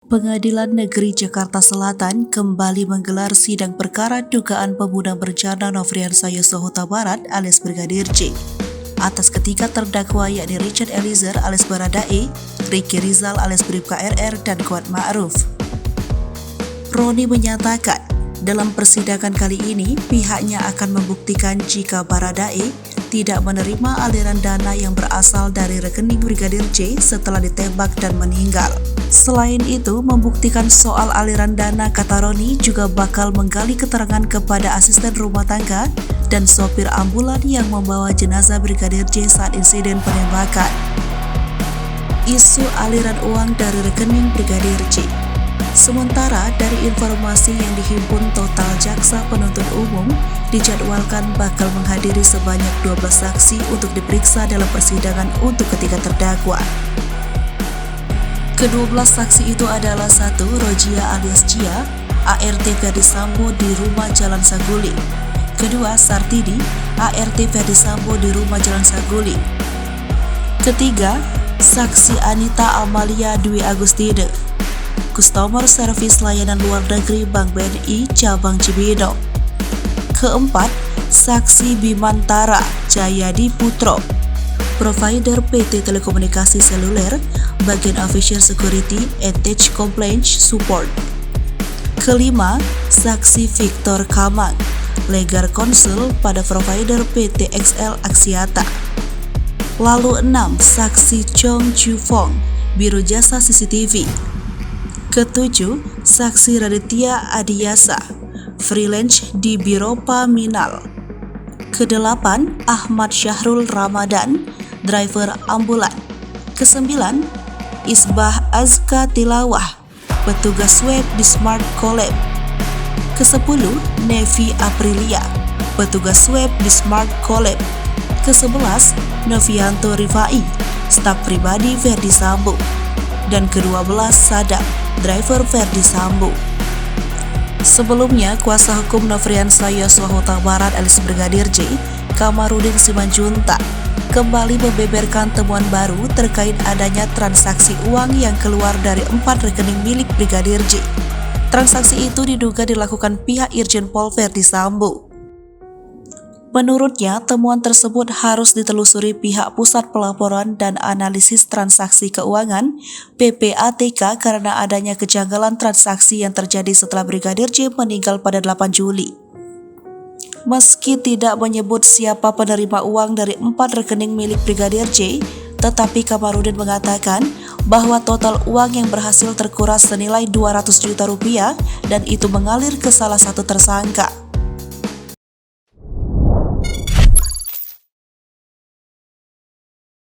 Pengadilan Negeri Jakarta Selatan kembali menggelar sidang perkara dugaan pembunuhan berencana Nofriansah Yosua Huta Barat alias Brigadir J atas ketiga terdakwa yakni Richard Eliezer alias Baradae, Ricky Rizal alias Bribka RR, dan Kuat Ma'ruf. Roni menyatakan dalam persidangan kali ini pihaknya akan membuktikan jika Baradae tidak menerima aliran dana yang berasal dari rekening Brigadir J setelah ditembak dan meninggal. Selain itu, membuktikan soal aliran dana, kata Roni, juga bakal menggali keterangan kepada asisten rumah tangga dan sopir ambulan yang membawa jenazah Brigadir J saat insiden penembakan. Isu aliran uang dari rekening Brigadir J. Sementara dari informasi yang dihimpun, total jaksa penuntut umum dijadwalkan bakal menghadiri sebanyak 12 saksi untuk diperiksa dalam persidangan untuk ketiga terdakwa. Ke-12 saksi itu adalah 1. Rojia alias Cia, ART Ferdi Sambo di rumah Jalan Saguling. Kedua, Sartidi, ART Ferdi Sambo di rumah Jalan Saguling. Ketiga, saksi Anita Amalia Dwi Agustine, Customer Service Layanan Luar Negeri Bank BNI Cabang Cibinong. Keempat, saksi Bimantara Jayadi Putro, Provider PT Telekomunikasi Seluler, Bagian Official Security and Tech Complaint Support. Kelima, saksi Victor Kamang, Legal Konsul pada Provider PT XL Axiata. Lalu 6, saksi Chong Chu Fong, Biro Jasa CCTV. Ketujuh, saksi Raditya Adiyasa, freelance di Biro Paminal. Kedelapan, Ahmad Syahrul Ramadan, driver ambulan. Kesembilan, Isbah Azka Tilawah, petugas web di Smart Collab. Kesepuluh, Nevi Aprilia, petugas web di Smart Collab. Kesebelas, Novianto Rifai, staf pribadi Ferdi Sambo. Dan ke-12, Sadam, driver Ferdi Sambo. Sebelumnya, kuasa hukum Nofriansah Yosua Huta Barat alias Brigadir J, Kamarudin Simanjuntak, kembali membeberkan temuan baru terkait adanya transaksi uang yang keluar dari 4 rekening milik Brigadir J. Transaksi itu diduga dilakukan pihak Irjen Pol Ferdi Sambo. Menurutnya, temuan tersebut harus ditelusuri pihak Pusat Pelaporan dan Analisis Transaksi Keuangan (PPATK) karena adanya kejanggalan transaksi yang terjadi setelah Brigadir J meninggal pada 8 Juli. Meski tidak menyebut siapa penerima uang dari 4 rekening milik Brigadir J, tetapi Kamarudin mengatakan bahwa total uang yang berhasil terkuras senilai 200 juta rupiah dan itu mengalir ke salah satu tersangka.